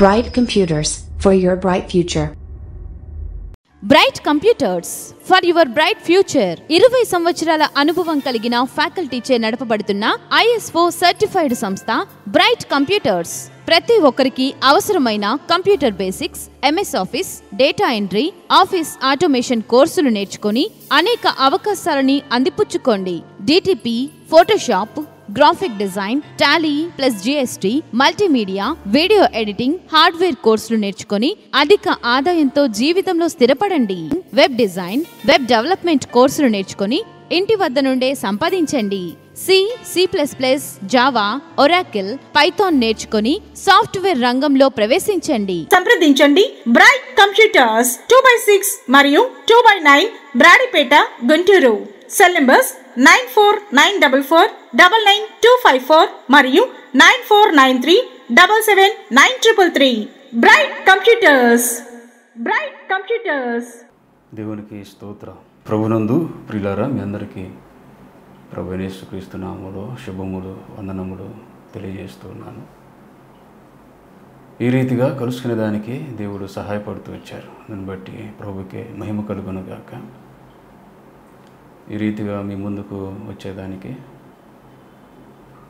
Bright Computers, for your bright future. Bright computers for your bright future 20 సంవత్సరాల అనుభవం కలిగిన ఫ్యాకల్టీచే నడపబడుతున్న ISO certified సంస్థ bright computers ప్రతి ఒక్కరికి అవసరమైన computer basics, MS office, data entry, office automation కోర్సులు నేర్చుకొని అనేక అవకాశాలని అందిపుచ్చుకోండి. DTP, Photoshop, graphic design, Tally plus GST, multimedia, video editing, hardware కోర్సులు నేర్చుకొని అధిక ఆదాయంతో జీవితంలో స్థిరపడండి. వెబ్ డిజైన్, వెబ్ డెవలప్మెంట్ కోర్సులు నేర్చుకొని ఇంటి వద్ద నుండే సంపాదించండి. C++, జావా, ఒరాకిల్, పైథాన్ నేర్చుకొని సాఫ్ట్వేర్ రంగంలో ప్రవేశించండి. సంప్రదించండి బ్రైట్ కంప్యూటర్స్ 2x6 మరియు 2x9 Brodipet, Guntur. Cell numbers 9494499254 మరియు 9493779333. Bright computers. దేవునికి స్తోత్రం. ప్రభునందు ప్రియులారా, మీ అందరికీ ప్రభు యేసుక్రీస్తు నామములో శుభములు, వందనములు తెలియజేస్తున్నాను. ఈ రీతిగా కలుసుకునే దానికి దేవుడు సహాయపడుతూ వచ్చారు. దాన్ని బట్టి ప్రభుకే మహిమ కలుగునుగాక. ఈ రీతిగా మీ ముందుకు వచ్చేదానికి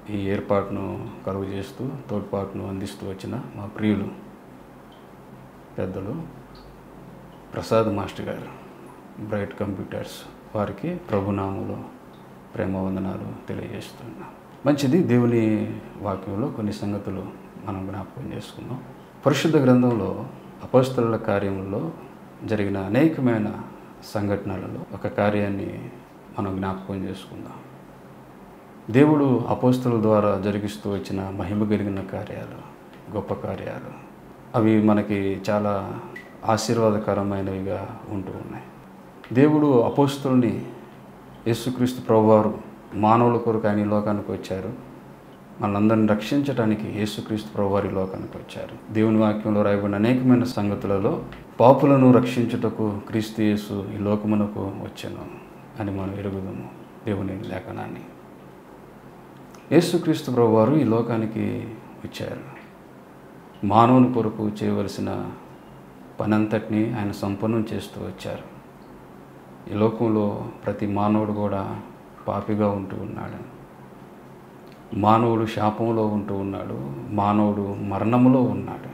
ఈ ఏర్పాటును కలుగు చేస్తూ తోడ్పాటును అందిస్తూ వచ్చిన మా ప్రియులు పెద్దలు ప్రసాద్ మాస్టర్ గారు, బ్రైట్ కంప్యూటర్స్, వారికి ప్రభునామంలో ప్రేమ వందనాలు తెలియజేస్తున్నాం. మంచిది. దేవుని వాక్యంలో కొన్ని సంగతులు మనం జ్ఞాపకం చేసుకుందాం. పరిశుద్ధ గ్రంథంలో అపోస్తలుల కార్యములలో జరిగిన అనేకమైన సంఘటనలలో ఒక కార్యాన్ని మనం జ్ఞాపకం చేసుకుందాం. దేవుడు అపోస్తలుల ద్వారా జరిగిస్తూ వచ్చిన మహిమ కలిగిన కార్యాలు, గొప్ప కార్యాలు, అవి మనకి చాలా ఆశీర్వాదకరమైనవిగా ఉంటూ ఉన్నాయి. దేవుడు అపోస్తలుని యేసుక్రీస్తు ప్రభువారు మానవుల కొరకు ఆయన లోకానికి వచ్చారు. మనందరిని రక్షించడానికి యేసుక్రీస్తు ప్రభువారి లోకానికి వచ్చారు. దేవుని వాక్యంలో రాయబడిన అనేకమైన సంగతులలో పాపులను రక్షించుటకు క్రీస్తు యేసు ఈ లోకమునకు వచ్చెను అని మనం ఎరుగుదాము. దేవుని లేఖనాన్ని యేసుక్రీస్తు ప్రభువారు ఈ లోకానికి వచ్చారు. మానవుని కొరకు చేయవలసిన పనంతటిని ఆయన సంపన్నం చేస్తూ వచ్చారు. ఈ లోకంలో ప్రతి మానవుడు కూడా పాపిగా ఉంటూ ఉన్నాడు. మానవుడు శాపంలో ఉంటూ ఉన్నాడు. మానవుడు మరణములో ఉన్నాడు.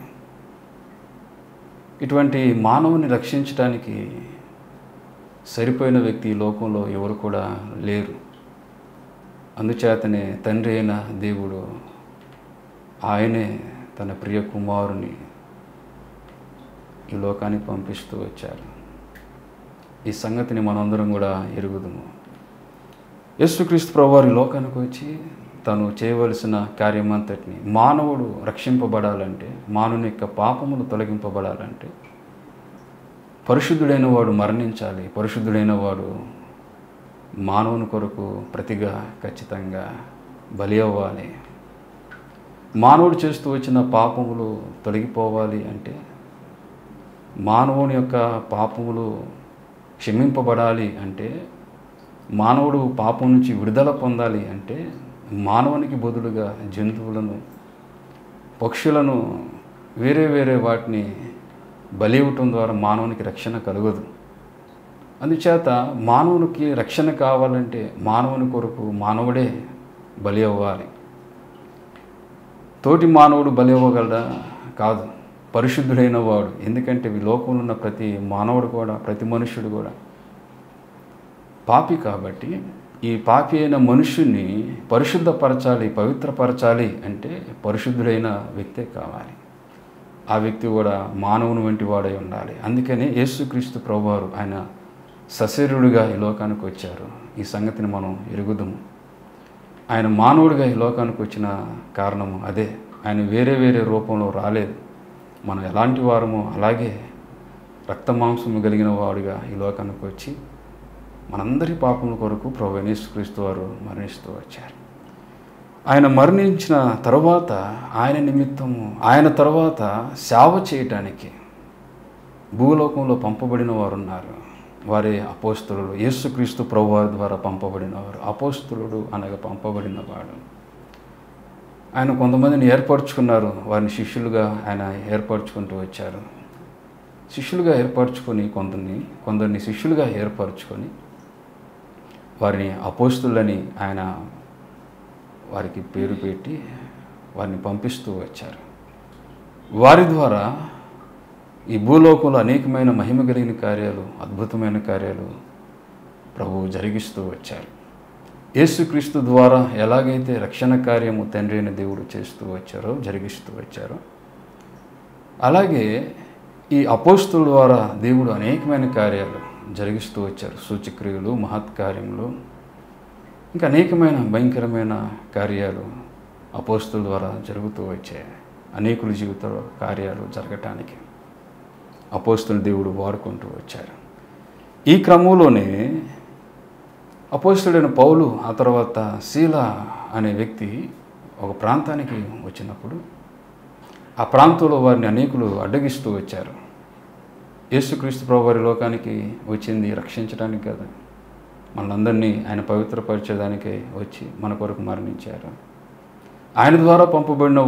ఇటువంటి మానవుని రక్షించడానికి సరిపోయిన వ్యక్తి ఈ లోకంలో ఎవరు కూడా లేరు. అందుచేతనే తండ్రి అయిన దేవుడు ఆయనే తన ప్రియ కుమారుని ఈ లోకానికి పంపిస్తూ వచ్చారు. ఈ సంగతిని మనందరం కూడా ఎరుగుదుము. యేసుక్రీస్తు ప్రభువారు ఈ లోకానికి వచ్చి తను చేయవలసిన కార్యమంతటిని, మానవుడు రక్షింపబడాలంటే, మానవుని యొక్క పాపములు తొలగింపబడాలంటే పరిశుద్ధుడైన వాడు మరణించాలి. పరిశుద్ధుడైన వాడు మానవుని కొరకు ప్రతిగా ఖచ్చితంగా బలి అవ్వాలి. మానవుడు చేస్తూ వచ్చిన పాపములు తొలగిపోవాలి అంటే, మానవుని యొక్క పాపములు క్షమింపబడాలి అంటే, మానవుడు పాపం నుంచి విడుదల పొందాలి అంటే, మానవునికి బదులుగా జంతువులను, పక్షులను, వేరే వాటిని బలి ఇవ్వటం ద్వారా మానవునికి రక్షణ కలగదు. అందుచేత మానవునికి రక్షణ కావాలంటే మానవుని కొరకు మానవుడే బలి అవ్వాలి. తోటి మానవుడు బలి అవ్వగలడా? కాదు. పరిశుద్ధుడైన వాడు. ఎందుకంటే ఈ లోకంలో ఉన్న ప్రతి మానవుడు కూడా, ప్రతి మనుష్యుడు కూడా పాపి. కాబట్టి ఈ పాపి అయిన మనుష్యుని పరిశుద్ధపరచాలి, పవిత్రపరచాలి అంటే పరిశుద్ధుడైన వ్యక్తే కావాలి. ఆ వ్యక్తి కూడా మానవుని వంటి వాడై ఉండాలి. అందుకని యేసుక్రీస్తు ప్రభువారు ఆయన సశరీరుడిగా ఈ లోకానికి వచ్చారు. ఈ సంగతిని మనం ఎరుగుదాము. ఆయన మానవుడిగా ఈ లోకానికి వచ్చిన కారణము అదే. ఆయన వేరే రూపంలో రాలేదు. మనం ఎలాంటి వారమో అలాగే రక్తమాంసము కలిగిన వాడుగా ఈ లోకానికి వచ్చి మనందరి పాపముల కొరకు ప్రభువైన యేసుక్రీస్తు వారు మరణిస్తూ వచ్చారు. ఆయన మరణించిన తర్వాత ఆయన నిమిత్తము, ఆయన తర్వాత సేవ చేయటానికి భూలోకంలో పంపబడిన వారు ఉన్నారు. వారే అపోస్తలుడు. యేసుక్రీస్తు ప్రభువారి ద్వారా పంపబడినవారు. అపోస్తలుడు అనగా పంపబడినవాడు. ఆయన కొంతమందిని ఏర్పరచుకున్నారు, వారిని శిష్యులుగా ఆయన ఏర్పరచుకుంటూ వచ్చారు. శిష్యులుగా ఏర్పరచుకొని కొందరిని శిష్యులుగా ఏర్పరచుకొని వారిని అపోస్తులని ఆయన వారికి పేరు పెట్టి వారిని పంపిస్తూ వచ్చారు. వారి ద్వారా ఈ భూలోకంలో అనేకమైన మహిమ కలిగిన కార్యాలు, అద్భుతమైన కార్యాలు ప్రభువు జరిగిస్తూ వచ్చారు. యేసుక్రీస్తు ద్వారా ఎలాగైతే రక్షణ కార్యము తండ్రి అయిన దేవుడు చేస్తూ వచ్చారో, జరిగిస్తూ వచ్చారో, అలాగే ఈ అపోస్తుల ద్వారా దేవుడు అనేకమైన కార్యాలు జరిగిస్తూ వచ్చారు. సూచక్రియలు, మహత్కార్యములు, ఇంకా అనేకమైన భయంకరమైన కార్యాలు అపోస్తుల ద్వారా జరుగుతూ వచ్చాయి. అనేకుల జీవితంలో కార్యాలు జరగటానికి అపోస్తుల దేవుడు వాడుకుంటూ వచ్చారు. ఈ క్రమంలోనే అపోస్తుడైన పౌలు, ఆ తర్వాత శీల అనే వ్యక్తి ఒక ప్రాంతానికి వచ్చినప్పుడు ఆ ప్రాంతంలో వారిని అనేకులు అడ్డగిస్తూ వచ్చారు. యేసుక్రీస్తు ప్రభు వారి లోకానికి వచ్చింది రక్షించడానికి కదా, మనందరినీ ఆయన పవిత్రపరిచేదానికే వచ్చి మన కొరకు మరణించారు. ఆయన ద్వారా పంపబడిన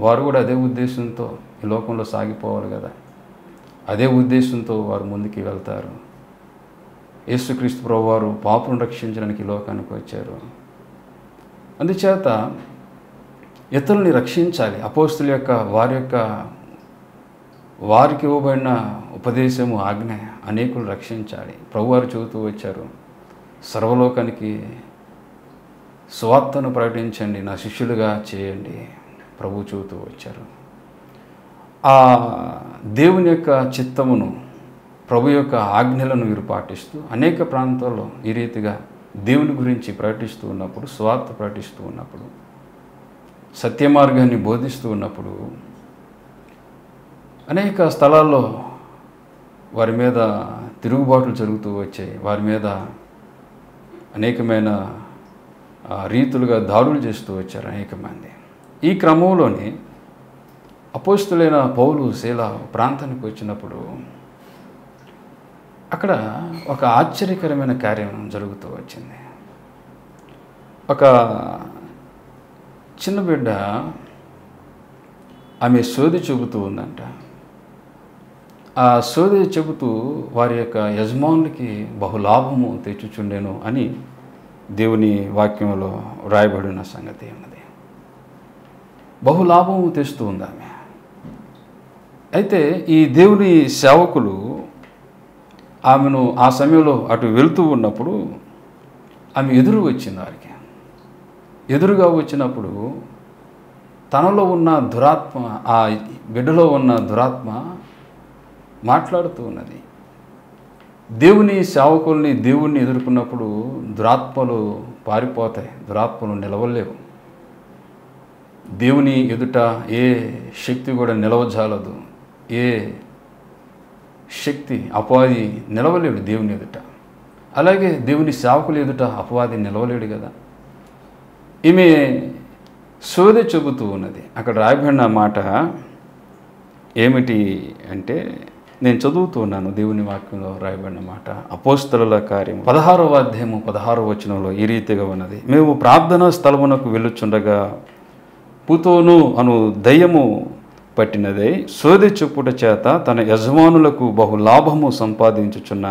వారు కూడా అదే ఉద్దేశంతో ఈ లోకంలో సాగిపోవాలి కదా, అదే ఉద్దేశంతో వారు ముందుకు వెళ్తారు. యేసుక్రీస్తు ప్రభు వారు పాపులను రక్షించడానికి ఈ లోకానికి వచ్చారు. అందుచేత ఇతరుల్ని రక్షించాలి. అపోస్తుల యొక్క వారికి ఇవ్వబడిన ఉపదేశము, ఆజ్ఞ అనేకులు రక్షించాలి. ప్రభువారు చెబుతూ వచ్చారు, సర్వలోకానికి సువార్తను ప్రకటించండి, నా శిష్యులుగా చేయండి. ప్రభు చెబుతూ వచ్చారు. ఆ దేవుని యొక్క చిత్తమును, ప్రభు యొక్క ఆజ్ఞలను వీరు పాటిస్తూ అనేక ప్రాంతాల్లో ఈ రీతిగా దేవుని గురించి ప్రకటిస్తూ ఉన్నప్పుడు, సువార్త ప్రకటిస్తూ ఉన్నప్పుడు, సత్య మార్గాన్ని బోధిస్తూ ఉన్నప్పుడు అనేక స్థలాల్లో వారి మీద తిరుగుబాట్లు జరుగుతూ వచ్చాయి. వారి మీద అనేకమైన రీతులుగా దాడులు చేస్తూ వచ్చారు అనేక మంది. ఈ క్రమంలోనే అపోస్తులైన పౌలు, శీల ప్రాంతానికి వచ్చినప్పుడు అక్కడ ఒక ఆశ్చర్యకరమైన కార్యం జరుగుతూ వచ్చింది. ఒక చిన్న బిడ్డ ఆమె సోది చెబుతూ ఉందంట. ఆ సోది చెబుతూ వారి యొక్క యజమానులకి బహులాభము తెచ్చుచుండెను అని దేవుని వాక్యంలో రాయబడిన సంగతి ఉన్నది. బహులాభము తెస్తూ ఉంది ఆమె. అయితే ఈ దేవుని సేవకులు ఆమెను ఆ సమయంలో అటు వెళ్తూ ఉన్నప్పుడు ఆమె ఎదురు వచ్చింది. వారికి ఎదురుగా వచ్చినప్పుడు తనలో ఉన్న దురాత్మ, ఆ బిడ్డలో ఉన్న దురాత్మ మాట్లాడుతూ ఉన్నది. దేవుని సేవకుల్ని, దేవుణ్ణి ఎదుర్కొన్నప్పుడు దురాత్మలు పారిపోతాయి, దురాత్మలు నిలవలేవు. దేవుని ఎదుట ఏ శక్తి కూడా నిలవజాలదు. ఏ శక్తి, అపవాది నిలవలేడు దేవుని ఎదుట. అలాగే దేవుని సేవకులు ఎదుట అపవాది నిలవలేడు కదా. ఈమె సోదె చెబుతూ ఉన్నది. అక్కడ రాయబడిన మాట ఏమిటి అంటే, నేను చదువుతూ ఉన్నాను దేవుని వాక్యంలో రాయబడిన మాట. అపోస్తలుల కార్యం 16వ అధ్యాయము 16వ వచనంలో ఈ రీతిగా ఉన్నది. మేము ప్రార్థనా స్థలమునకు వెళ్ళుచుండగా పుతోను అను దయ్యము పట్టినదై సోదె చెప్పుట చేత తన యజమానులకు బహులాభము సంపాదించుచున్న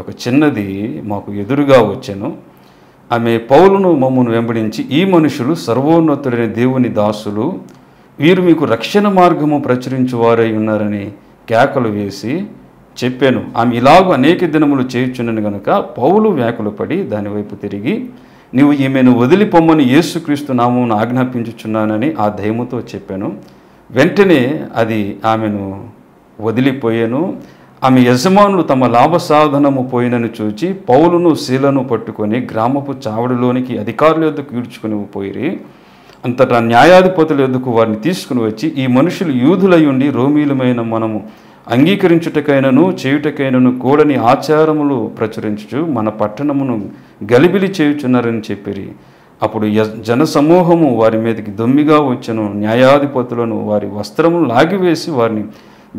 ఒక చిన్నది మాకు ఎదురుగా వచ్చెను. ఆమె పౌలును మమ్మను వెంబడించి, ఈ మనుషులు సర్వోన్నతుడైన దేవుని దాసులు, వీరు మీకు రక్షణ మార్గము ప్రచురించువారై ఉన్నారని కేకలు వేసి చెప్పాను. ఆమె ఇలాగూ అనేక దినములు చేయుచున్నను గనుక పౌలు వ్యాకులు పడి దానివైపు తిరిగి, నీవు ఈమెను వదిలిపొమ్మని యేసుక్రీస్తు నామమును ఆజ్ఞాపించుచున్నానని ఆ దయ్యముతో చెప్పాను. వెంటనే అది ఆమెను వదిలిపోయాను. ఆమె యజమానులు తమ లాభసాధనము పోయినని చూచి పౌలును శీలను పట్టుకొని గ్రామపు చావడిలోనికి అధికారుల యొద్దకు ఈడ్చుకుని పోయిరి. అంతటా న్యాయాధిపతుల యొద్దకు వారిని తీసుకుని వచ్చి, ఈ మనుషులు యూదులయుండి రోమీలమైన మనము అంగీకరించుటకైనను చేయుటకైనను కూడని ఆచారములు ప్రచురించుచు మన పట్టణమును గలిబిలి చేయుచున్నారని చెప్పిరి. అప్పుడు జనసమూహము వారి మీదకి దొమ్మిగా వచ్చెను. న్యాయాధిపతులను వారి వస్త్రములు లాగివేసి వారిని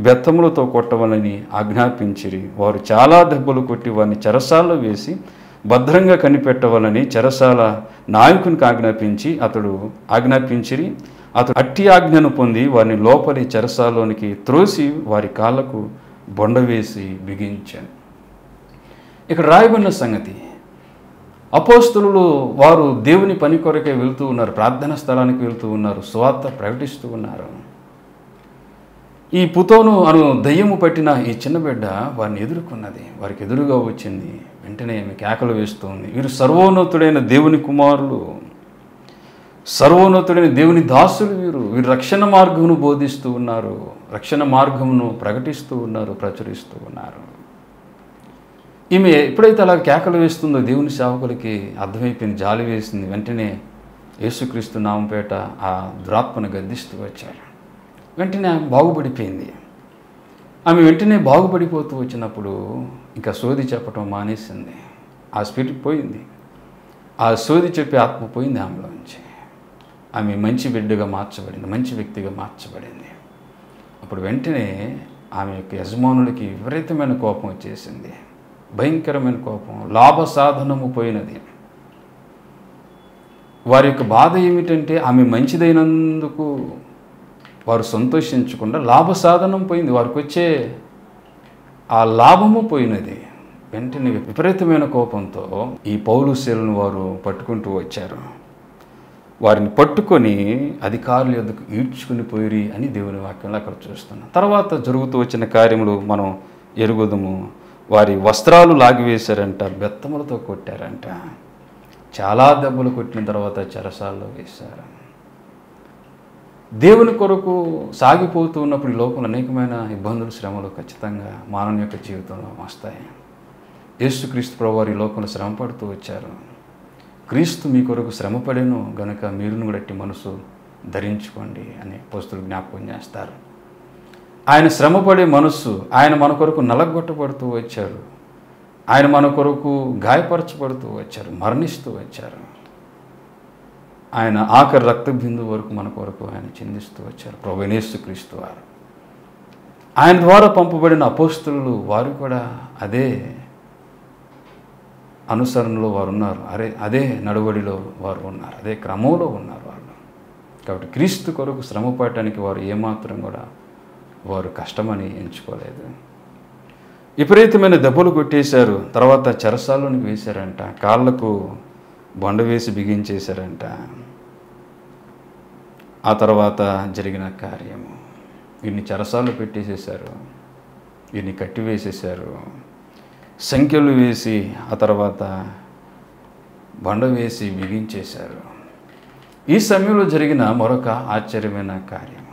బెత్తములతో కొట్టవాలని ఆజ్ఞాపించిరి. వారు చాలా దెబ్బలు కొట్టి వారిని చెరసాలలో వేసి భద్రంగా కనిపెట్టవాలని చెరసాల నాయకునికి ఆజ్ఞాపించిరి. అతడు అట్టి ఆజ్ఞను పొంది వారిని లోపలి చెరసాలోనికి త్రోసి వారి కాళ్ళకు బొండ వేసి బిగించాను. ఇక్కడ రాయబడిన సంగతి, అపోస్తలులు వారు దేవుని పని కొరకే వెళ్తూ ఉన్నారు, ప్రార్థనా స్థలానికి వెళ్తూ ఉన్నారు, సువార్త ప్రకటిస్తూ ఉన్నారు. ఈ పుతోను అను దయ్యము పట్టిన ఈ చిన్న బిడ్డ వారిని ఎదుర్కొన్నది, వారికి ఎదురుగా వచ్చింది. వెంటనే ఆమె కేకలు వేస్తుంది, వీరు సర్వోన్నతుడైన దేవుని కుమారులు, సర్వోన్నతుడైన దేవుని దాసులు, వీరు రక్షణ మార్గమును బోధిస్తూ ఉన్నారు, రక్షణ మార్గమును ప్రకటిస్తూ ఉన్నారు, ప్రచురిస్తూ ఉన్నారు. ఈమె ఎప్పుడైతే అలా కేకలు వేస్తుందో దేవుని సేవకులకి అర్థమైపోయింది, జాలి వేసింది. వెంటనే యేసుక్రీస్తు నామపేట ఆ దురాత్మను గద్దిస్తూ వచ్చారు. వెంటనే ఆమె బాగుపడిపోయింది. ఆమె వెంటనే బాగుపడిపోతూ వచ్చినప్పుడు ఇంకా సోది చెప్పటం మానేసింది. ఆ స్పిరిట్ పోయింది, ఆ సోది చెప్పే ఆత్మ పోయింది ఆమెలోంచి. ఆమె మంచి బిడ్డగా మార్చబడింది, మంచి వ్యక్తిగా మార్చబడింది. అప్పుడు వెంటనే ఆమె యొక్క యజమానుడికి విపరీతమైన కోపం వచ్చేసింది, భయంకరమైన కోపం. లాభ సాధనము పోయినది. వారి యొక్క బాధ ఏమిటంటే ఆమె మంచిదైనందుకు వారు సంతోషించకుండా లాభ సాధనం పోయింది, వారికి వచ్చే ఆ లాభము పోయినది. వెంటనే విపరీతమైన కోపంతో ఈ పౌలు శీలను వారు పట్టుకుంటూ వచ్చారు. వారిని పట్టుకొని అధికారుల యొద్దకు ఈడ్చుకుని పోయిరి అని దేవుని వాక్యంలో అక్కడ చూస్తున్నాం. తర్వాత జరుగుతూ వచ్చిన కార్యములు మనం ఎరుగుదము. వారి వస్త్రాలు లాగివేశారంట, బెత్తములతో కొట్టారంట, చాలా దెబ్బలు కొట్టిన తర్వాత చెరసాల్లో వేశారు. దేవుని కొరకు సాగిపోతూ ఉన్నప్పుడు ఈ లోకంలో అనేకమైన ఇబ్బందులు, శ్రమలు ఖచ్చితంగా మానవుని యొక్క జీవితంలో వస్తాయి. యేసుక్రీస్తు ప్రభువారు ఈ లోకంలో శ్రమ పడుతూ వచ్చారు. క్రీస్తు మీ కొరకు శ్రమపడేను గనుక మీరును కూడా అట్టి మనసు ధరించుకోండి అని అపోస్తలులు జ్ఞాపకం చేస్తారు. ఆయన శ్రమపడే మనస్సు, ఆయన మన కొరకు నలగొట్టబడుతూ వచ్చారు, ఆయన మన కొరకు గాయపరచబడుతూ వచ్చారు, మరణిస్తూ వచ్చారు. ఆయన ఆఖరి రక్త బిందువు వరకు మన కొరకు ఆయన చిందిస్తూ వచ్చారు ప్రభువైన యేసుక్రీస్తు వారు. ఆయన ద్వారా పంపబడిన అపోస్తలులు వారు కూడా అదే అనుసరణలో వారు ఉన్నారు, అదే నడువడిలో వారు ఉన్నారు, అదే క్రమంలో ఉన్నారు వాళ్ళు. కాబట్టి క్రీస్తు కొరకు శ్రమ పడటానికి వారు ఏమాత్రం కూడా వారు కష్టమని ఎంచుకోలేదు. విపరీతమైన దెబ్బలు కొట్టేశారు. తర్వాత చెరసాల్లోనికి వేశారంట, కాళ్ళకు బొండ వేసి బిగించేశారంట. ఆ తర్వాత జరిగిన కార్యము, వీరిని చెరసాల్లో పెట్టేసేశారు, వీరిని కట్టివేసేశారు, సంఖ్యలు వేసి ఆ తర్వాత బండ వేసి బిగించేశారు. ఈ సమయంలో జరిగిన మరొక ఆశ్చర్యమైన కార్యం,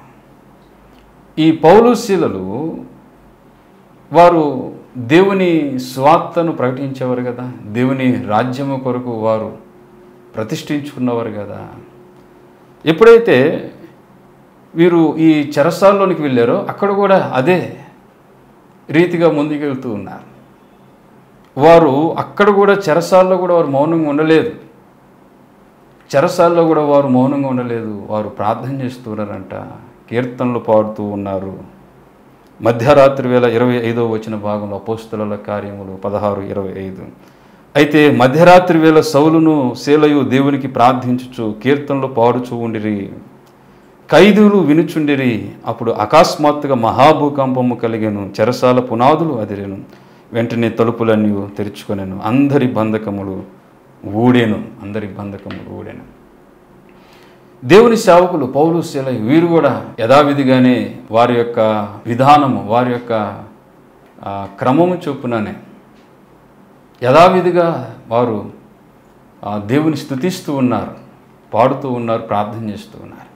ఈ పౌలు శీలలు వారు దేవుని స్వార్థను ప్రకటించేవారు కదా, దేవుని రాజ్యము కొరకు వారు ప్రతిష్ఠించుకున్నవారు కదా. ఎప్పుడైతే వీరు ఈ చెరసాల్లోనికి వెళ్ళారో అక్కడ కూడా అదే రీతిగా ముందుకెళ్తూ ఉన్నారు. వారు అక్కడ కూడా చెరసాల్లో కూడా వారు మౌనంగా ఉండలేదు, చెరసాల్లో కూడా వారు మౌనంగా ఉండలేదు, వారు ప్రార్థన చేస్తున్నారంట, కీర్తనలు పాడుతూ ఉన్నారు. మధ్యరాత్రి వేళ 25వ వచన భాగంలో అపోస్తలుల కార్యములు 16:25. అయితే మధ్యరాత్రి వేళ సౌలును శీలయు దేవునికి ప్రార్థించుచు కీర్తనలు పాడుచూ ఉండిరి, ఖైదీలు వినుచుండిరి. అప్పుడు అకస్మాత్తుగా మహాభూకంపము కలిగెను, చెరసాల పునాదులు అదిరెను, వెంటనే తలుపులన్నీ తెరుచుకొనెను, అందరి బంధకములు ఊడెను. దేవుని సేవకులు పౌలు శీల వీరు కూడా యథావిధిగానే వారి యొక్క విధానము, వారి యొక్క క్రమము చొప్పుననే యథావిధిగా వారు దేవుని స్తుతిస్తూ ఉన్నారు, పాడుతూ ఉన్నారు, ప్రార్థన చేస్తూ ఉన్నారు.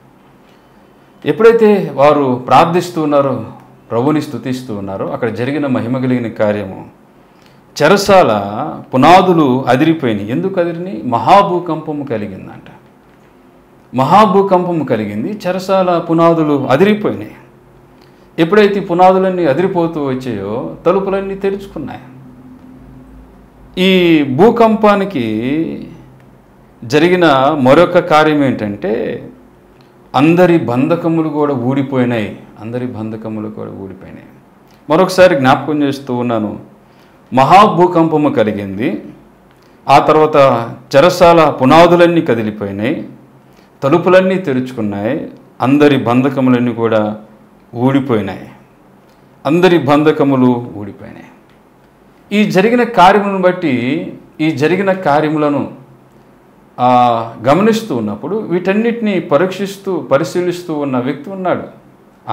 ఎప్పుడైతే వారు ప్రార్థిస్తూ ఉన్నారో, ప్రభుని స్తుతిస్తూ ఉన్నారో, అక్కడ జరిగిన మహిమ కలిగిన కార్యము, చెరసాల పునాదులు అదిరిపోయినాయి. ఎందుకు అదిరిని? మహాభూకంపము కలిగిందంట. మహాభూకంపము కలిగింది, చెరసాల పునాదులు అదిరిపోయినాయి. ఎప్పుడైతే పునాదులన్నీ అదిరిపోతూ వచ్చాయో తలుపులన్నీ తెరుచుకున్నాయి. ఈ భూకంపానికి జరిగిన మరొక కార్యం ఏంటంటే అందరి బంధకములు కూడా ఊడిపోయినాయి. మరొకసారి జ్ఞాపకం చేస్తూ ఉన్నాను, మహాభూకంపము కలిగింది, ఆ తర్వాత చెరసాల పునాదులన్నీ కదిలిపోయినాయి, తలుపులన్నీ తెరుచుకున్నాయి, అందరి బంధకములన్నీ కూడా ఊడిపోయినాయి. అందరి బంధకములు ఊడిపోయినాయి. ఈ జరిగిన కార్యములను బట్టి, ఈ జరిగిన కార్యములను గమనిస్తూ ఉన్నప్పుడు వీటన్నిటిని పరిశీలిస్తూ ఉన్న వ్యక్తి ఉన్నాడు.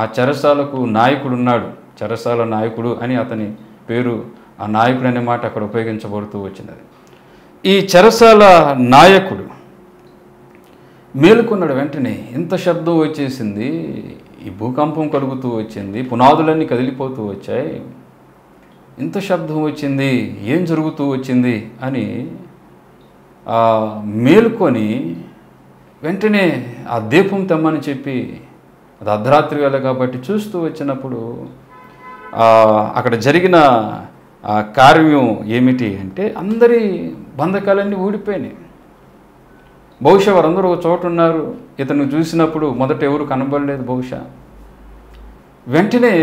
ఆ చెరసాలకు నాయకుడు ఉన్నాడు. చెరసాల నాయకుడు అని అతని పేరు, ఆ నాయకుడు అనే మాట అక్కడ ఉపయోగించబడుతూ వచ్చినది. ఈ చెరసాల నాయకుడు మేలుకున్నాడు. వెంటనే ఇంత శబ్దం వచ్చేసింది, ఈ భూకంపం కలుగుతూ వచ్చింది, పునాదులన్నీ కదిలిపోతూ వచ్చాయి, ఇంత శబ్దం వచ్చింది, ఏం జరుగుతూ వచ్చింది అని మేలుకొని వెంటనే ఆ దీపం తెమ్మని చెప్పి, అది అర్ధరాత్రి వేళ కాబట్టి చూస్తూ వచ్చినప్పుడు అక్కడ జరిగిన కార్యం ఏమిటి అంటే అందరి బంధకాలన్నీ ఊడిపోయినాయి. బహుశా వారందరూ ఒక చోట ఉన్నారు. ఇతను చూసినప్పుడు మొదట ఎవరు కనబడలేదు. బహుశా వెంటనే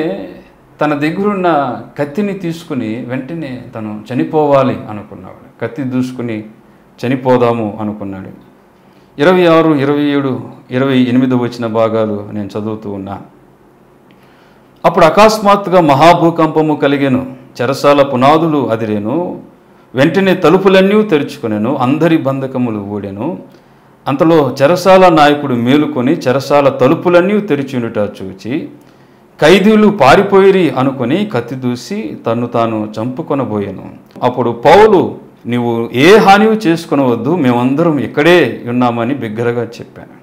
తన దగ్గరున్న కత్తిని తీసుకుని వెంటనే తను చనిపోవాలి అనుకున్నాడు. కత్తి దూసుకుని చనిపోదాము అనుకున్నాడు. 26, 27, 28 వచ్చిన భాగాలు నేను చదువుతూ ఉన్నా. అప్పుడు అకస్మాత్తుగా మహాభూకంపము కలిగెను, చెరసాల పునాదులు అదిరేను, వెంటనే తలుపులన్నీ తెరుచుకొనెను, అందరి బంధకములు ఊడెను. అంతలో చెరసాల నాయకుడు మేలుకొని చెరసాల తలుపులన్నీ తెరిచినట చూచి ఖైదీలు పారిపోయిరి అనుకొని కత్తి దూసి తన్ను తాను చంపుకొనబోయెను. అప్పుడు పౌలు, నీవు ఏ హాని చేసుకొనవద్దు, మేమందరం ఇక్కడే ఉన్నామని బిగ్గరగా చెప్పాను.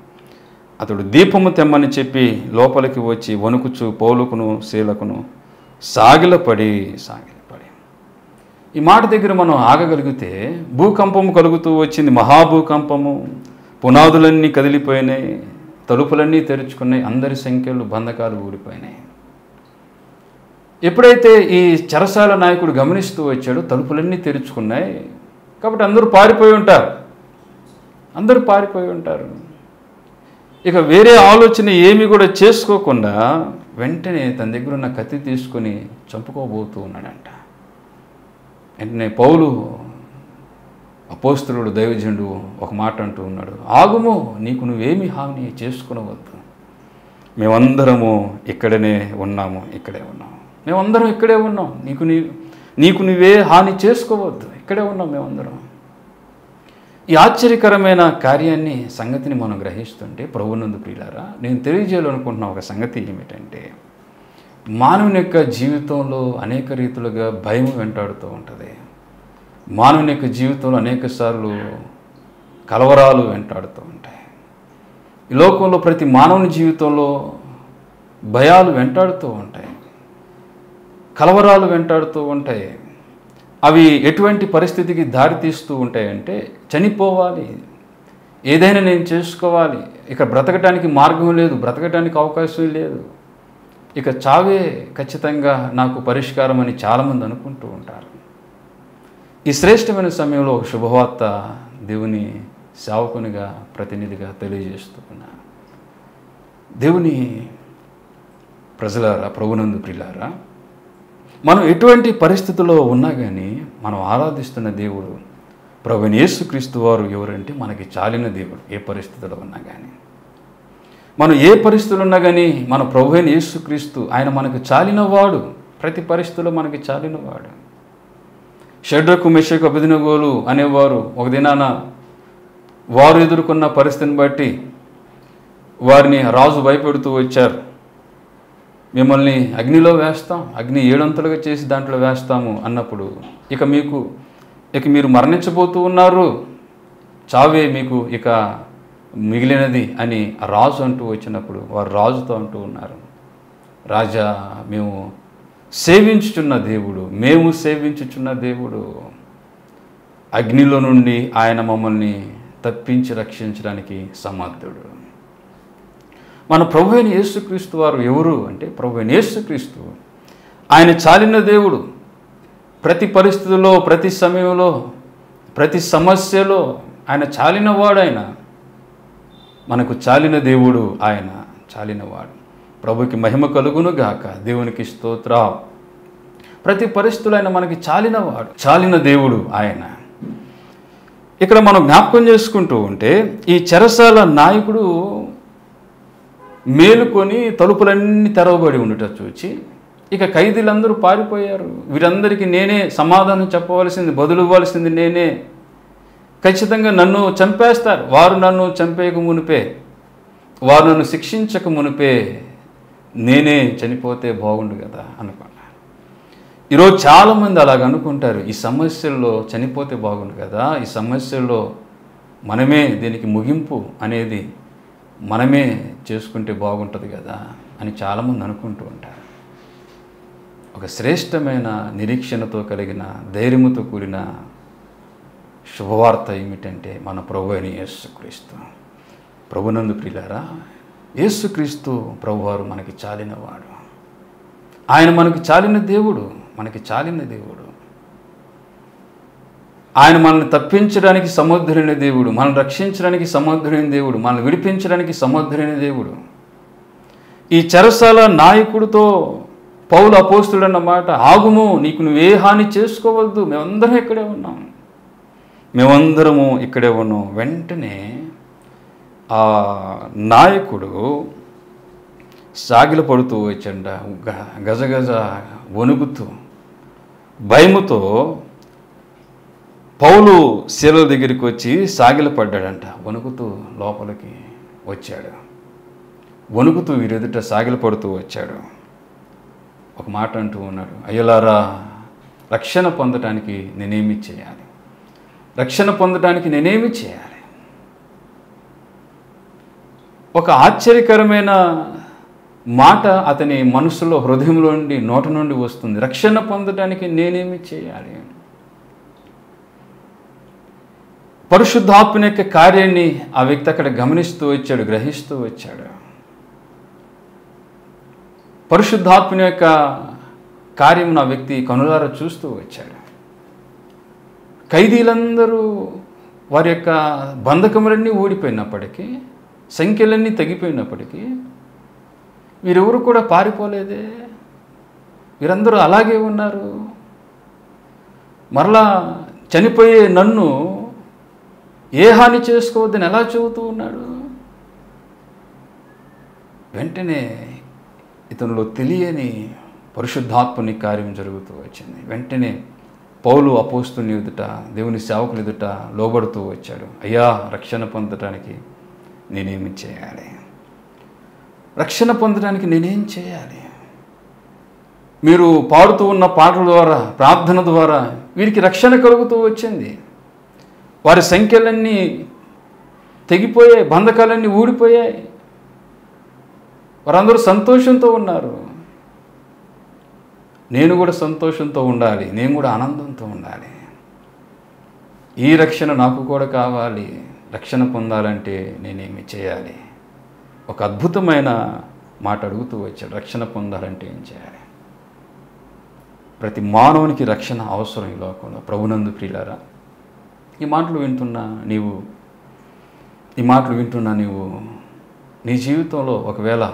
అతడు దీపము తెమ్మని చెప్పి లోపలికి వచ్చి వణుకుచు పౌలుకును శీలకును సాగిలపడి. ఈ మాట దగ్గర మనం ఆగగలిగితే, భూకంపము కలుగుతూ వచ్చింది, మహాభూకంపము, పునాదులన్నీ కదిలిపోయినాయి, తలుపులన్నీ తెరుచుకున్నాయి, అందరి సంఖ్యలు బంధకాలు ఊడిపోయినాయి. ఎప్పుడైతే ఈ చెరసాల నాయకుడు గమనిస్తూ వచ్చాడో తలుపులన్నీ తెరుచుకున్నాయి కాబట్టి అందరూ పారిపోయి ఉంటారు. ఇక వేరే ఆలోచన ఏమి కూడా చేసుకోకుండా వెంటనే తన దగ్గర ఉన్న కత్తి తీసుకొని చంపుకోబోతూ ఉన్నాడంట. వెంటనే పౌలు అపోస్తలుడు దైవజనుడు ఒక మాట అంటూ ఉన్నాడు, ఆగుము, నీకు నువ్వేమి హాని చేసుకునవద్దు, మేమందరము ఇక్కడే ఉన్నాము. మేమందరం ఇక్కడే ఉన్నాం, నీకు నువ్వే హాని చేసుకోవద్దు, ఇక్కడే ఉన్నాం మేమందరం. ఈ ఆశ్చర్యకరమైన సంగతిని మనం గ్రహిస్తుంటే ప్రభువునందు ప్రియులారా, నేను తెలియజేయాలనుకుంటున్న ఒక సంగతి ఏమిటంటే, మానవుని యొక్క జీవితంలో అనేక రీతులుగా భయం వెంటాడుతూ ఉంటుంది. మానవుని యొక్క జీవితంలో అనేక సార్లు కలవరాలు వెంటాడుతూ ఉంటాయి. ఈ లోకంలో ప్రతి మానవుని జీవితంలో భయాలు వెంటాడుతూ ఉంటాయి, కలవరాలు వెంటాడుతూ ఉంటాయి. అవి ఎటువంటి పరిస్థితికి దారితీస్తూ ఉంటాయంటే, చనిపోవాలి, ఏదైనా నేను చేసుకోవాలి, ఇక బ్రతకటానికి మార్గం లేదు, బ్రతకటానికి అవకాశం లేదు, ఇక చావే ఖచ్చితంగా నాకు పరిష్కారం అని చాలామంది అనుకుంటూ ఉంటారు. ఈ శ్రేష్టమైన సమయంలో ఒక శుభవార్త దేవుని సేవకునిగా ప్రతినిధిగా తెలియజేస్తూ ఉన్నా. దేవుని ప్రజలారా, ప్రభువునందు ప్రియులారా, మనం ఎటువంటి పరిస్థితుల్లో ఉన్నా కానీ మనం ఆరాధిస్తున్న దేవుడు ప్రభువైన యేసుక్రీస్తు వారు ఎవరంటే మనకి చాలిన దేవుడు. ఏ పరిస్థితుల్లో ఉన్నా కానీ, మనం ఏ పరిస్థితులు ఉన్నా కానీ మన ప్రభువైన యేసుక్రీస్తు ఆయన మనకు చాలినవాడు. ప్రతి పరిస్థితుల్లో మనకి చాలినవాడు. షడ్రకు, మెషకు, అబేద్నెగోలు అనేవారు ఒక దినాన వారు ఎదుర్కొన్న పరిస్థితిని బట్టి వారిని రాజు భయపెడుతూ వచ్చారు. మిమ్మల్ని అగ్నిలో వేస్తాం, అగ్ని 7 అంతలుగా చేసి దాంట్లో వేస్తాము అన్నప్పుడు, ఇక మీరు మరణించబోతూ ఉన్నారు, చావే మీకు ఇక మిగిలినది అని రాజు అంటూ వచ్చినప్పుడు వారు రాజుతో అంటూ ఉన్నారు, రాజా, మేము సేవించుచున్న దేవుడు అగ్నిలో నుండి ఆయన మమ్మల్ని తప్పించి రక్షించడానికి సమర్థుడు. మన ప్రభువైన యేసుక్రీస్తు వారు ఎవరు అంటే, ప్రభువైన యేసుక్రీస్తు ఆయన చాలిన దేవుడు. ప్రతి పరిస్థితుల్లో, ప్రతి సమయంలో, ప్రతి సమస్యలో ఆయన చాలినవాడు. ఆయన మనకు చాలిన దేవుడు, ఆయన చాలినవాడు. ప్రభుకి మహిమ కలుగును గాక. దేవునికి స్తోత్రం. ప్రతి పరిస్థితుల్లో ఆయన మనకి చాలినవాడు, చాలిన దేవుడు ఆయన. ఇక్కడ మనం జ్ఞాపకం చేసుకుంటూ ఉంటే, ఈ చెరసాల నాయకుడు మేలుకొని తలుపులన్నీ తెరవబడి ఉండట చూచి ఇక ఖైదీలందరూ పారిపోయారు. వీరందరికీ నేనే సమాధానం చెప్పవలసింది, బదులు ఇవ్వాల్సింది నేనే. ఖచ్చితంగా నన్ను చంపేస్తారు. వారు నన్ను చంపేయక మునిపే, వారు నన్ను శిక్షించక మునిపే నేనే చనిపోతే బాగుండు కదా అనుకున్నాను. ఈరోజు చాలామంది అలాగ అనుకుంటారు, ఈ సమస్యల్లో చనిపోతే బాగుండు కదా, ఈ సమస్యల్లో మనమే దీనికి ముగింపు అనేది మనమే చేసుకుంటే బాగుంటుంది కదా అని చాలామంది అనుకుంటూ ఉంటారు. ఒక శ్రేష్టమైన నిరీక్షణతో కలిగిన ధైర్యముతో కూడిన శుభవార్త ఏమిటంటే మన ప్రభు అయిన యేసుక్రీస్తు. ప్రభునందు ప్రియులారా, యేసుక్రీస్తు ప్రభువారు మనకి చాలినవాడు. ఆయన మనకి చాలిన దేవుడు, మనకి చాలిన దేవుడు. ఆయన మనల్ని తప్పించడానికి సమర్థుడైన దేవుడు, మనల్ని రక్షించడానికి సమర్థుడైన దేవుడు, మనల్ని విడిపించడానికి సమర్థుడైన దేవుడు. ఈ చెరసాల నాయకుడితో పౌలు అపోస్తుడు అన్నమాట, ఆగుము, నీకు నువ్వే హాని చేసుకోవద్దు, మేమందరం ఇక్కడే ఉన్నాం, మేమందరము ఇక్కడే ఉన్నాం. వెంటనే ఆ నాయకుడు సాగిల పడుతూ వచ్చంట, గజగజ వణుకుతూ భయముతో పౌలు శీలల దగ్గరికి వచ్చి సాగిల పడ్డాడంట. వణుకుతూ లోపలికి వచ్చాడు, వణుకుతూ వీరెదుట సాగిల పడుతూ వచ్చాడు. ఒక మాట అంటూ ఉన్నాడు, అయ్యలారా, రక్షణ పొందటానికి నేనేమి చేయాలి, రక్షణ పొందటానికి నేనేమి చేయాలి? ఒక ఆశ్చర్యకరమైన మాట అతని మనసులో, హృదయంలో నుండి, నోట నుండి వస్తుంది. రక్షణ పొందటానికి నేనేమి చేయాలి? పరిశుద్ధాత్మ యొక్క కార్యాన్ని ఆ వ్యక్తి అక్కడ గమనిస్తూ వచ్చాడు, గ్రహిస్తూ వచ్చాడు. పరిశుద్ధాత్మ యొక్క కార్యం ఆ వ్యక్తి కనులారా చూస్తూ వచ్చాడు. ఖైదీలందరూ వారి యొక్క బంధకములన్నీ ఊడిపోయినప్పటికీ, సంఖ్యలన్నీ తగ్గిపోయినప్పటికీ వీరెవరు కూడా పారిపోలేదే, వీరందరూ అలాగే ఉన్నారు. మరలా చనిపోయే నన్ను ఏ హాని చేసుకోవద్దని ఎలా చెబుతూ ఉన్నాడు? వెంటనే ఇతనిలో తెలియని పరిశుద్ధాత్మని కార్యం జరుగుతూ వచ్చింది. వెంటనే పౌలు అపోస్తుని ఎదుట, దేవుని సేవకులు ఎదుట లోబడుతూ వచ్చాడు. అయ్యా, రక్షణ పొందటానికి నేనేమి చేయాలి? రక్షణ పొందడానికి నేనేం చేయాలి? మీరు పాడుతూ ఉన్న పాటల ద్వారా, ప్రార్థన ద్వారా వీరికి రక్షణ కలుగుతూ వచ్చింది. వారి సంఖ్యలన్నీ తెగిపోయాయి, బంధకాలన్నీ ఊడిపోయాయి, వారందరూ సంతోషంతో ఉన్నారు. నేను కూడా సంతోషంతో ఉండాలి, నేను కూడా ఆనందంతో ఉండాలి. ఈ రక్షణ నాకు కూడా కావాలి. రక్షణ పొందాలంటే నేనేమి చేయాలి? ఒక అద్భుతమైన మాట అడుగుతూ వచ్చాడు. రక్షణ పొందాలంటే ఏం చేయాలి? ప్రతి మానవునికి రక్షణ అవసరం ఈ లోకంలో. ప్రభునందు ప్రియులారా, ఈ మాటలు వింటున్నా నీవు నీ జీవితంలో ఒకవేళ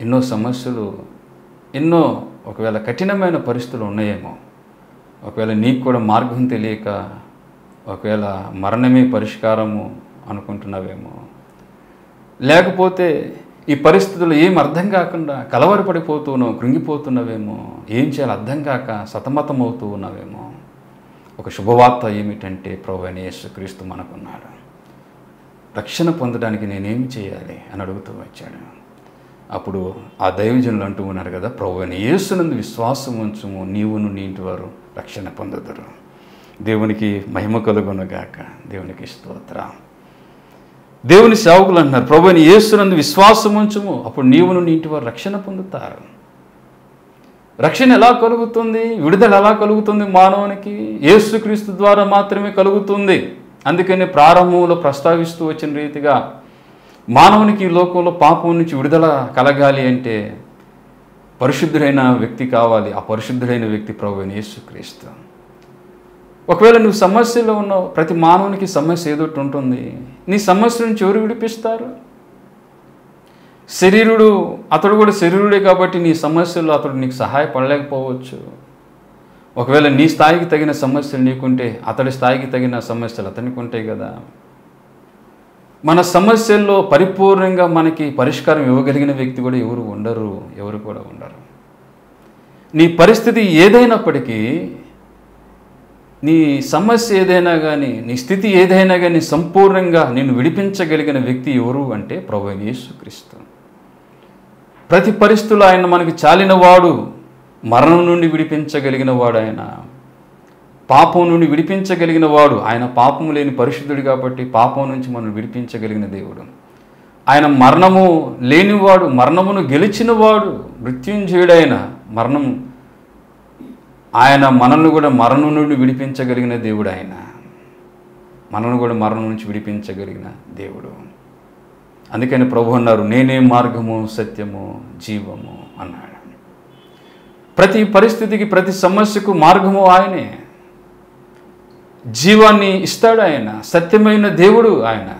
ఎన్నో సమస్యలు, ఒకవేళ కఠినమైన పరిస్థితులు ఉన్నాయేమో, ఒకవేళ నీకు కూడా మార్గం తెలియక, ఒకవేళ మరణమే పరిష్కారము అనుకుంటున్నావేమో, లేకపోతే ఈ పరిస్థితులు ఏం అర్థం కాకుండా కలవరపడిపోతున్నావు, కృంగిపోతున్నావేమో, ఏం చేయాలి అర్థం కాక సతమతం అవుతూ ఉన్నావేమో, ఒక శుభవార్త ఏమిటంటే ప్రభువైన యేసుక్రీస్తు మనకున్నాడు. రక్షణ పొందడానికి నేనేమి చేయాలి అని అడుగుతూ వచ్చాడు. అప్పుడు ఆ దైవజనులు అంటూ ఉన్నారు కదా, ప్రభువైన యేసునందు విశ్వాసం ఉంచుము, నీవును నీ ఇంటి వారు రక్షణ పొందుదురు. దేవునికి మహిమ కలుగునుగాక. దేవునికి స్తోత్రం. దేవుని సేవకులు అంటున్నారు, ప్రభువైన యేసునందు విశ్వాసం ఉంచుము, అప్పుడు నీవును నీ ఇంటి వారు రక్షణ పొందుతారు. రక్షణ ఎలా కలుగుతుంది? విడుదల ఎలా కలుగుతుంది? మానవునికి యేసుక్రీస్తు ద్వారా మాత్రమే కలుగుతుంది. అందుకని ప్రారంభంలో ప్రస్తావిస్తూ వచ్చిన రీతిగా మానవునికి ఈ లోకంలో పాపం నుంచి విడుదల కలగాలి అంటే పరిశుద్ధుడైన వ్యక్తి కావాలి. ఆ పరిశుద్ధుడైన వ్యక్తి ప్రభువైన యేసుక్రీస్తు. ఒకవేళ నువ్వు సమస్యలో ఉన్నావు, ప్రతి మానవునికి సమస్య ఏదో ఒకటి ఉంటుంది. నీ సమస్య నుంచి ఎవరు విడిపిస్తారు? శరీరుడు, అతడు కూడా శరీరుడే కాబట్టి నీ సమస్యలు అతడు నీకు సహాయపడలేకపోవచ్చు. ఒకవేళ నీ స్థాయికి తగిన సమస్యలు నీకుంటే అతడి స్థాయికి తగిన సమస్యలు అతనికి ఉంటాయి కదా. మన సమస్యల్లో పరిపూర్ణంగా మనకి పరిష్కారం ఇవ్వగలిగిన వ్యక్తి కూడా ఎవరు కూడా ఉండరు. నీ పరిస్థితి ఏదైనప్పటికీ, నీ సమస్య ఏదైనా కానీ, నీ స్థితి ఏదైనా కానీ సంపూర్ణంగా నిన్ను విడిపించగలిగిన వ్యక్తి ఎవరు అంటే ప్రభువైన యేసుక్రీస్తు. ప్రతి పరిస్థితుల్లో ఆయన మనకి చాలినవాడు, మరణం నుండి విడిపించగలిగిన వాడు ఆయన, పాపం నుండి విడిపించగలిగిన వాడు ఆయన. పాపము లేని పరిశుద్ధుడు కాబట్టి పాపం నుంచి మనం విడిపించగలిగిన దేవుడు ఆయన. మరణము లేనివాడు, మరణమును గెలిచినవాడు, మృత్యుంజయుడైన మరణం ఆయన. మనల్ని కూడా మరణం నుండి విడిపించగలిగిన దేవుడు ఆయన. మనల్ని కూడా మరణం నుంచి విడిపించగలిగిన దేవుడు. అందుకని ప్రభు అన్నారు, నేనే మార్గము, సత్యము, జీవము అన్నాడు. ప్రతి పరిస్థితికి, ప్రతి సమస్యకు మార్గము ఆయనే. జీవాన్ని ఇస్తాడు ఆయన. సత్యమైన దేవుడు ఆయన.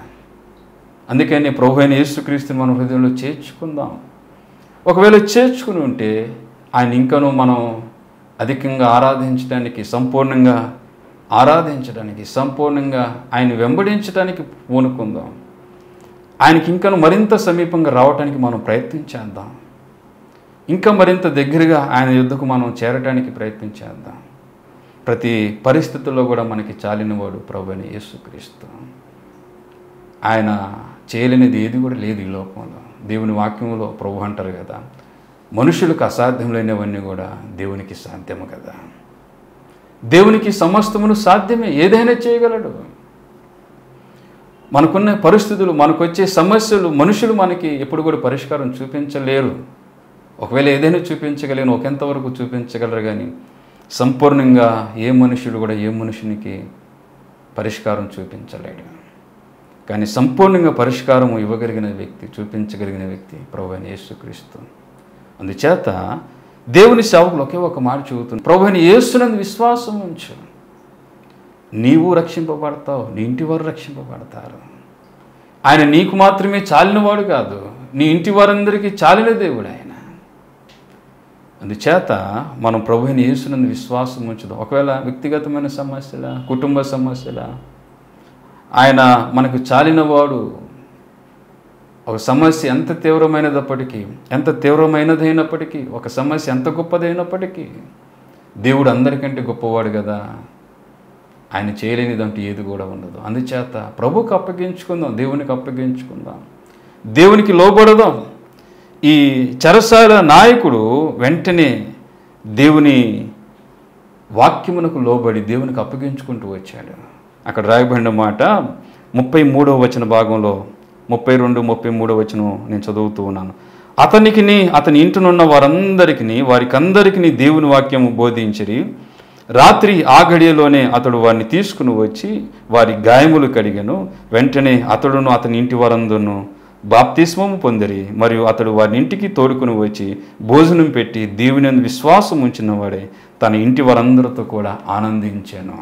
అందుకని ప్రభు అయిన యేసుక్రీస్తుని మన హృదయంలో చేర్చుకుందాం. ఒకవేళ చేర్చుకుని ఉంటే ఆయన ఇంకనూ మనం అధికంగా ఆరాధించడానికి, సంపూర్ణంగా ఆరాధించడానికి, సంపూర్ణంగా ఆయన వెంబడించడానికి పూనుకుందాం. ఆయనకి ఇంకను మరింత సమీపంగా రావడానికి మనం ప్రయత్నం చేద్దాం. ఇంకా మరింత దగ్గరగా ఆయన యుద్ధకు మనం చేరటానికి ప్రయత్నం చేద్దాం. ప్రతి పరిస్థితుల్లో కూడా మనకి చాలినవాడు ప్రభువైన యేసుక్రీస్తు. ఆయన చేయలేనిది ఏది కూడా లేదు ఈ లోకంలో. దేవుని వాక్యంలో ప్రభు అంటారు కదా, మనుషులకు అసాధ్యములైనవన్నీ కూడా దేవునికి సాధ్యము కదా. దేవునికి సమస్తమును సాధ్యమే, ఏదైనా చేయగలడు. మనకున్న పరిస్థితులు, మనకు వచ్చే సమస్యలు మనుషులు మనకి ఎప్పుడు కూడా పరిష్కారం చూపించలేరు. ఒకవేళ ఏదైనా చూపించగలిగిన ఒకంతవరకు చూపించగలరు, కానీ సంపూర్ణంగా ఏ మనుషుడు కూడా ఏ మనుషునికి పరిష్కారం చూపించలేడు. కానీ సంపూర్ణంగా పరిష్కారం ఇవ్వగలిగిన వ్యక్తి, చూపించగలిగిన వ్యక్తి ప్రభువైన యేసుక్రీస్తు. అందుచేత దేవుని సేవకులు ఒకే ఒక మాట చెబుతుంది, ప్రభువైన యేసునందు విశ్వాసం ఉంచు, నీవు రక్షింపబడతావు, నీ ఇంటి వారు రక్షింపబడతారు. ఆయన నీకు మాత్రమే చాలినవాడు కాదు, నీ ఇంటి వారందరికీ చాలిన దేవుడు ఆయన. అందుచేత మనం ప్రభువుని యేసునందు విశ్వాసం ఉంచుదాం. ఒకవేళ వ్యక్తిగతమైన సమస్యల, కుటుంబ సమస్యల, ఆయన మనకు చాలినవాడు. ఒక సమస్య ఎంత తీవ్రమైనదైనప్పటికీ, ఒక సమస్య ఎంత గొప్పదైనప్పటికీ దేవుడు అందరికంటే గొప్పవాడు కదా. ఆయన చేయలేనిదంటూ ఏది కూడా ఉండదు. అందుచేత ప్రభువుకి అప్పగించుకుందాం, దేవునికి అప్పగించుకుందాం, దేవునికి లోబడదాం. ఈ చెరసాల నాయకుడు వెంటనే దేవుని వాక్యమునకు లోబడి దేవునికి అప్పగించుకుంటూ వచ్చాడు. అక్కడ రాయబడిన మాట 33వ వచన భాగంలో, 32, 33వ వచనం నేను చదువుతూ ఉన్నాను. అతని ఇంటినున్న వారికందరికీ దేవుని వాక్యము బోధించిరి. రాత్రి ఆ గడియలోనే అతడు వారిని తీసుకుని వచ్చి వారి గాయములు కడిగెను. వెంటనే అతడును అతని ఇంటి వారందరూ బాప్తిస్మము పొందిరి. మరియు అతడు వారిని ఇంటికి తోడుకుని వచ్చి భోజనం పెట్టి దేవుని యందు విశ్వాసం ఉంచిన వాడే తన ఇంటి వారందరితో కూడా ఆనందించాను.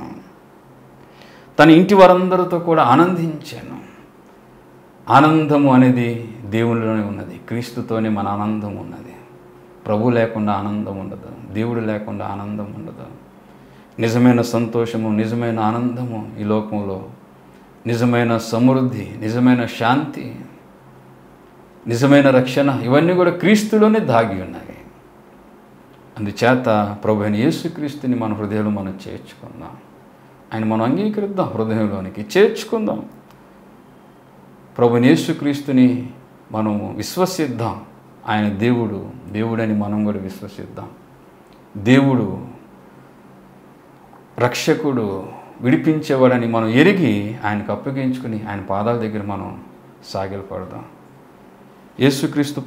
ఆనందము అనేది దేవునిలోనే ఉన్నది. క్రీస్తుతోనే మన ఆనందం ఉన్నది. ప్రభు లేకుండా ఆనందం ఉండదు, దేవుడు లేకుండా ఆనందం ఉండదు. నిజమైన సంతోషము, నిజమైన ఆనందము ఈ లోకంలో, నిజమైన సమృద్ధి, నిజమైన శాంతి, నిజమైన రక్షణ, ఇవన్నీ కూడా క్రీస్తులోనే దాగి ఉన్నాయి. అందుచేత ప్రభువైన యేసుక్రీస్తుని మన హృదయంలో మనం చేర్చుకుందాం. ఆయన మనం అంగీకరిద్దాం, హృదయంలోనికి చేర్చుకుందాం. ప్రభువైన యేసుక్రీస్తుని మనం విశ్వసిద్దాం. ఆయన దేవుడని మనం కూడా విశ్వసిద్దాం. దేవుడు రక్షకుడు, విడిపించేవాడని మనం ఎరిగి ఆయనకు అప్పగించుకుని ఆయన పాదాల దగ్గర మనం సాగిలపడదాం. యేసుక్రీస్తు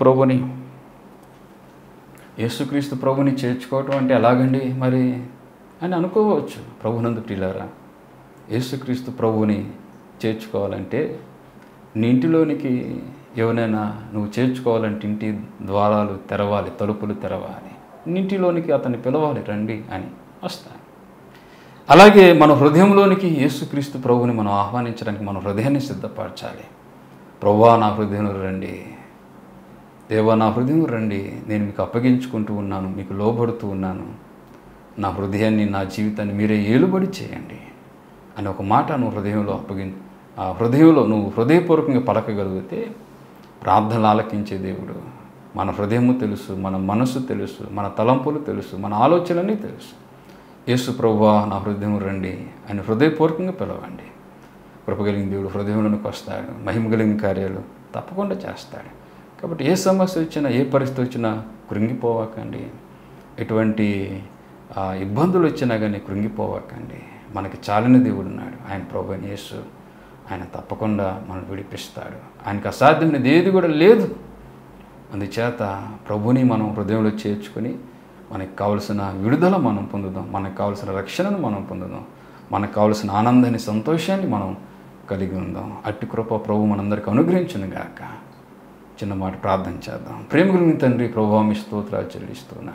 ప్రభుని చేర్చుకోవటం అంటే ఎలాగండి మరి అని అనుకోవచ్చు ప్రభునందు ప్రియులారా. యేసుక్రీస్తు ప్రభుని చేర్చుకోవాలంటే నీ ఇంటిలోనికి ఎవరైనా నువ్వు చేర్చుకోవాలంటే ఇంటి ద్వారాలు తెరవాలి, తలుపులు తెరవాలి, ఇంటిలోనికి అతన్ని పిలవాలి, రండి అని వస్తాను. అలాగే మన హృదయంలోనికి యేసుక్రీస్తు ప్రభుని మనం ఆహ్వానించడానికి మన హృదయాన్ని సిద్ధపరచాలి. ప్రభువా నా హృదయంలో రండి, దేవా నా హృదయం రండి, నేను మీకు అప్పగించుకుంటూ ఉన్నాను, మీకు లోబడుతూ ఉన్నాను, నా హృదయాన్ని, నా జీవితాన్ని మీరే ఏలుబడి చేయండి అని ఒక మాట నువ్వు హృదయంలో ఆ హృదయంలో నువ్వు హృదయపూర్వకంగా పలకగలిగితే ప్రార్థనలు ఆలకించే దేవుడు. మన హృదయము తెలుసు, మన మనసు తెలుసు, మన తలంపులు తెలుసు, మన ఆలోచనలన్నీ తెలుసు. యేసు ప్రభువా నా హృదయం రండి అని హృదయపూర్వకంగా పిలవండి. కృపగలిగిన దేవుడు హృదయంలోనికి వస్తాడు, మహిమ కలిగిన కార్యాలు తప్పకుండా చేస్తాడు. కాబట్టి ఏ సమస్య వచ్చినా, ఏ పరిస్థితి వచ్చినా కృంగిపోవకండి. ఎటువంటి ఇబ్బందులు వచ్చినా కానీ కృంగిపోవకండి. మనకి చాలిన దేవుడు ఉన్నాడు, ఆయన ప్రభువైన యేసు. ఆయన తప్పకుండా మనం విడిపిస్తాడు. ఆయనకు అసాధ్యమైనది ఏది కూడా లేదు. అందుచేత ప్రభుని మనం హృదయంలో చేర్చుకొని మనకు కావలసిన విడుదల మనం పొందుదాం, మనకు కావలసిన రక్షణను మనం పొందుదాం, మనకు కావలసిన ఆనందాన్ని, సంతోషాన్ని మనం కలిగి ఉందాం. అట్టి కృప ప్రభు మనందరికీ అనుగ్రహించును గాక. చిన్న మాట ప్రార్థన చేద్దాం. ప్రేమ కలిగిన తండ్రి, ప్రభువా మీ స్తోత్రాలు చెల్లిస్తున్నా.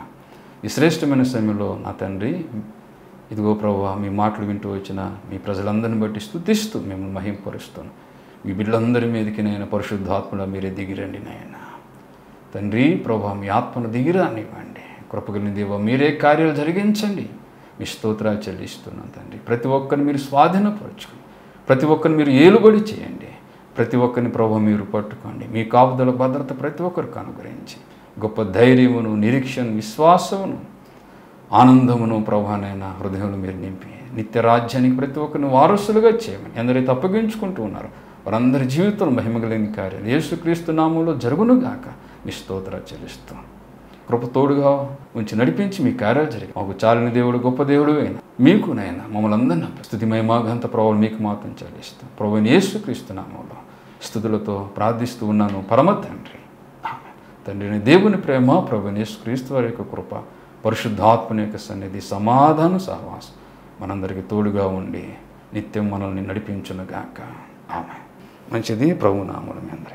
ఈ శ్రేష్టమైన సమయంలో నా తండ్రి, ఇదిగో ప్రభువా మీ మాటలు వింటూ వచ్చిన మీ ప్రజలందరిని బట్టి స్తుతిస్తూ మిమ్మల్ని మహింపరుస్తాను. మీ బిడ్డలందరి మీదకి నేను పరిశుద్ధాత్మలో మీరే దిగిరండి నాయన. తండ్రి ప్రభువా మీ ఆత్మను దిగిరానివ్వండి. కృపగలిగిన దేవా మీరే కార్యాలు జరిగించండి. మీ స్తోత్రాలు చెల్లిస్తున్నాను తండ్రి. ప్రతి ఒక్కరిని మీరు స్వాధీనపరచుకోండి, ప్రతి ఒక్కరిని మీరు ఏలుబడి చేయండి, ప్రతి ఒక్కరిని ప్రభువా మీరు పట్టుకోండి. మీ కాపుదల భద్రత ప్రతి ఒక్కరికి అనుగ్రహించి గొప్ప ధైర్యమును, నిరీక్షణ, విశ్వాసమును, ఆనందమును ప్రభువానైనా హృదయంలో మీరు నింపి నిత్య రాజ్యానికి ప్రతి ఒక్కరిని వారసులుగా చేయమని ఎందరైతే అప్పగించుకుంటూ ఉన్నారు వారందరి జీవితంలో మహిమగలిగిన కార్యాలు యేసుక్రీస్తు నామంలో జరుగునుగాక. మీ స్తోత్రాలు చెల్లిస్తాం. కృప తోడుగా ఉంచి నడిపించి మీ కార్యాలు జరిగి మాకు చాలిన దేవుడు, గొప్ప దేవుడు అయినా మీకు నైనా మమ్మల్ని అందరినీ స్తుతి మహిమ ఘనత ప్రభువులు మీకు మాత్రం చెల్లిస్తాం. ప్రభువైన యేసుక్రీస్తు నామంలో స్తుతులతో ప్రార్థిస్తూ ఉన్నాను పరమ తండ్రి. తండ్రిని దేవుని ప్రేమ, ప్రభువైన యేసుక్రీస్తు వారి యొక్క కృప, పరిశుద్ధాత్మని యొక్క సన్నిధి, సమాధాన సహవాసం మనందరికీ తోడుగా ఉండి నిత్యం మనల్ని నడిపించునుగాక. ఆమేన్. మంచిది. ప్రభు నామములో మీ అందరికీ